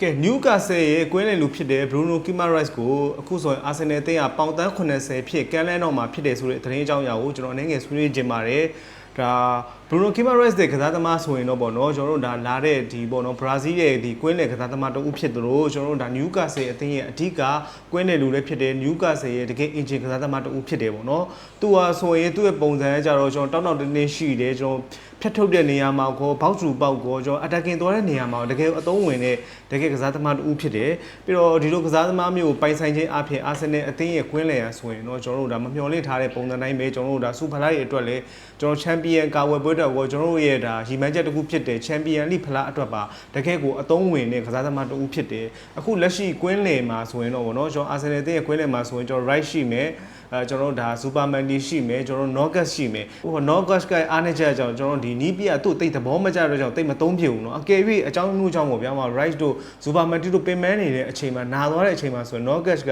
ကဲ Newcastle ရဲ့ကွင်းလည်လူဖြစ်တဲ့ Bruno Guimaraes ကိုအခုဆိုရင် Arsenal အသင်းကပေါင်တန်း80ဖြစ်ကန်လန်းတော့မှာဖြစ်တယ်ဆိုတဲ့သတင်းအကြောင်းအရာကိုကျွန်တော်အနေငယ်ဆွေးနွေးခြင်းပါတယ်ဒါ Bruno Guimaraes တဲ့ကစားသမားဆိုရင်တော့ပေါ့နော်ကျွန်တော်တို့ဒါလာတဲ့ဒီပေါ့နော် Brazil ရဲ့ဒီကွင်းလည်ကစားသမားတဦးဖြစ်သလိုကျွန်တော်တို့ဒါ Newcastle အသင်းရဲ့အဓိကကွင်းလည်လူလည်းဖြစ်တဲ့ Newcastle ရဲ့တကယ် engine ကစားသမားတဦးဖြစ်တယ်ပေါ့နော်သူဟာဆိုရင်သူ့ရဲ့ပုံစံကကြတော့ကျွန်တော်တောက်တင်းရှိတယ်ကျွန်တော်ဖြတ်ထုတ်တဲ့နေရာမှာကိုဘောက်ထူပေါက်ကိုကျွန်တော် attacking သွားတဲ့နေရာမှာတကယ်အသုံးဝင်တဲ့တကယ်ကစားသမားတဦးဖြစ်တယ်ပြီးတော့ဒီလိုကစားသမားမျိုးပိုင်ဆိုင်ခြင်းအပြင် Arsenal အသင်းရဲ့ကွင်းလည်ရဆိုရင်တော့ကျွန်တော်တို့ဒါမမျှော်လင့်ထားတဲ့ပုံစံတိုင်းပဲကျွန်တော်တို့ဒါစူပါလာရဲ့အတွက်လည်းကျွန်တော် Champion ကာဝယ်ပွဲတော့ကျွန်တော်တို့ရဲ့ဒါရီမန်းချက်တစ်ခုဖြစ်တဲ့ Champion League ဖလားအတွက်ပါတကယ်ကိုအသုံးဝင်တဲ့ကစားသမားတဦးဖြစ်တယ်အခုလက်ရှိကွင်းလည်မှာဆိုရင်တော့ဗောနော်ကျွန်တော် Arsenal အသင်းရဲ့ကွင်းလည်မှာဆိုရင်ကျွန်တော် right ရှိမယ်ကျွန်တော်တို့ဒါ Superman ရှိမယ်ကျွန်တော်တို့ Nogas ရှိမယ်ဟို Nogas ကအားနေချက်ကြောင့်ကျွန်တော်ဒီနီးပြသူ့တိတ်သဘောမကျတော့ကြောင့်တိတ်မသုံးဖြစ်ဘူးเนาะအကယ်၍အကြောင်းမျိုးကြောင့်ပေါ့ဗျာမှာ right တို့ Superman တို့ပင်မနေတဲ့အချိန်မှာနာသွားတဲ့အချိန်မှာဆိုရင် Nogas က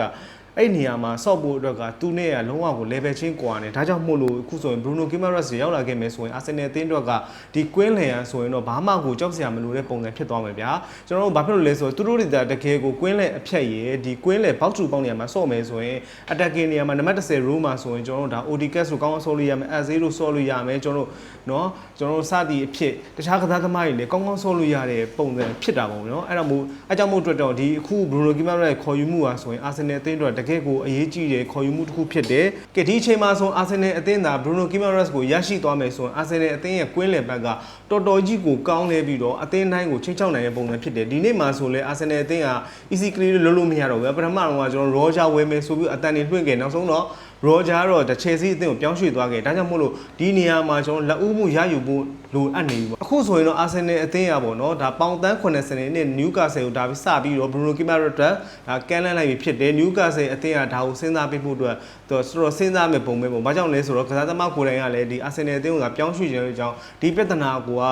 အဲ့နေရာမှာဆော့ဖို့အတွက်ကသူနဲ့ကလုံးဝကို level ချင်းကွာနေဒါကြောင့်မို့လို့အခုဆိုရင် Bruno Guimaraes ရောက်လာခဲ့မယ်ဆိုရင် Arsenal အသင်းအတွက်ကဒီကွင်းလည်ရန်ဆိုရင်တော့ဘာမှကိုကြောက်စရာမလိုတဲ့ပုံစံဖြစ်သွားမယ်ဗျာကျွန်တော်တို့ဘာဖြစ်လို့လဲဆိုတော့သူတို့တွေတကယ်ကိုကွင်းလည်အဖြတ်ရည်ဒီကွင်းလည်ဘောက်ထူပေါက်နေရာမှာဆော့မယ်ဆိုရင် attacking နေရာမှာနံပါတ်10 row မှာဆိုရင်ကျွန်တော်တို့ဒါ ODCAS ကိုကောင်းအောင်ဆော့လို့ရမယ် A0 ဆော့လို့ရမယ်ကျွန်တော်တို့เนาะကျွန်တော်တို့စသည်အဖြစ်တခြားကစားသမားတွေလည်းကောင်းကောင်းဆော့လို့ရတဲ့ပုံစံဖြစ်တာပေါ့เนาะအဲ့ဒါမို့အကြောင်းမို့အတွက်တော့ဒီအခု Bruno Guimaraes ခေါ်ယူမှုဟာဆိုရင် Arsenal အသင်းအတွက်တကယ်ကိုအရေးကြီးခေါ်ယူမှုတစ်ခုဖြစ်တယ်။ကဲဒီအချိန်မှာဆို Arsenal အသင်းသာ Bruno Guimaraes ကိုရရှိသွားမယ်ဆိုရင် Arsenal အသင်းရဲ့ကွင်းလည်ဘက်ကတော်တော်ကြီးကိုကောင်းလဲပြီးတော့အသင်းတိုင်းကိုချိန်ချောက်နိုင်တဲ့ပုံစံဖြစ်တယ်။ဒီနေ့မှာဆိုလဲ Arsenal အသင်းဟာ easy clear လုံးလို့မရတော့ဘူး။ပထမတော့ကျွန်တော် Roger ဝယ်မယ်ဆိုပြီးအတန်တွေလွှင့်ခဲ့နောက်ဆုံးတော့ Roger တော့တချယ်စီအသင်းကိုပြောင်းရွှေ့သွားခဲ့ဒါကြောင့်မို့လို့ဒီနေရာမှာကျွန်တော်လက်ဦးမှုရယူဖို့လိုအပ်နေပြီပေါ့အခုဆိုရင်တော့ Arsenal အသင်းရပေါ့နော်ဒါပေါင်တန်း80နဲ့ Newcastle ကိုဒါပြီးစပြီးတော့ Bruno Guimaraes ဒါကန်လန်းလိုက်ပြီဖြစ်တယ် Newcastle အသင်းကဒါကိုစဉ်းစားပေးဖို့အတွက်သူတော်စဉ်းစားမယ်ပုံပဲပေါ့ဘာကြောင့်လဲဆိုတော့ကစားသမားကိုယ်တိုင်ကလည်းဒီ Arsenal အသင်းကပြောင်းရွှေ့ခြင်းအကြောင်းဒီပြဿနာကိုက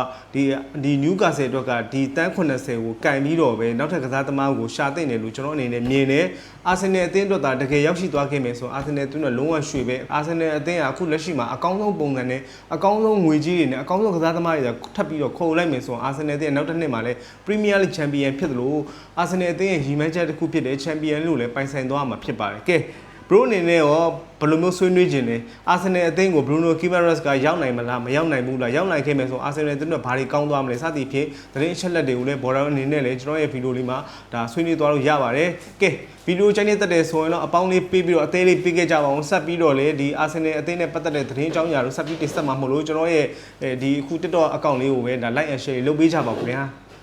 ဒီ Newcastle အတွက်ကဒီတန်း80ကိုကင်ပြီးတော့ပဲနောက်ထပ်ကစားသမားကိုရှာတင်တယ်လို့ကျွန်တော်အနေနဲ့မြင်တယ် Arsenal အသင်းအတွက်ဒါတကယ်ရောက်ရှိသွားခဲ့မယ်ဆို Arsenal အသင်းကလုံးဝရွှေပဲ Arsenal အသင်းကအခုလက်ရှိမှာအကောင်းဆုံးပုံစံနဲ့အကောင်းဆုံးငွေကြီးတွေနဲ့အကောင်းဆုံးကစားသမားတွေထပ်ပြီးတော့ခေါ်လိုက်မယ်ဆို Arsenal အသင်းနောက်တစ်နှစ်မှာလည်း Premier League Champion ဖြစ်သလို Arsenal အသင်းရဲ့ရီမန်းချက်တစ်ခုဖြစ်တဲ့ Champion လို့လည်းပိုင်ဆိုင်သွားမှာဖြစ်ပါတယ်ကဲ Bro အနေနဲ့ရောဘယ်လိုမျိုးဆွေးနွေးခြင်းလဲ Arsenal အသင်းကို Bruno Guimaraes ကရောက်နိုင်မလားမရောက်နိုင်ဘူးလားရောက်နိုင်ခဲ့မယ်ဆို Arsenal အသင်းကဘာတွေကောင်းသွားမလဲစသည်ဖြင့်သတင်းအချက်လက်တွေကိုလည်း border အနေနဲ့လည်းကျွန်တော်ရဲ့ဗီဒီယိုလေးမှာဒါဆွေးနွေးသွားလို့ရပါတယ်ကဲဗီဒီယိုချိုင်းနေတက်တယ်ဆိုရင်တော့အပေါင်းလေးပေးပြီးတော့အသေးလေးပေးခဲ့ကြပါအောင်ဆက်ပြီးတော့လေဒီ Arsenal အသင်းနဲ့ပတ်သက်တဲ့သတင်းအကြောင်းအရာတို့ဆက်ပြီးတင်ဆက်မှာမဟုတ်လို့ကျွန်တော်ရဲ့ဒီအခု TikTok account လေးကိုပဲဒါ like and share လုပ်ပေးကြပါဦးခင်ဗျာ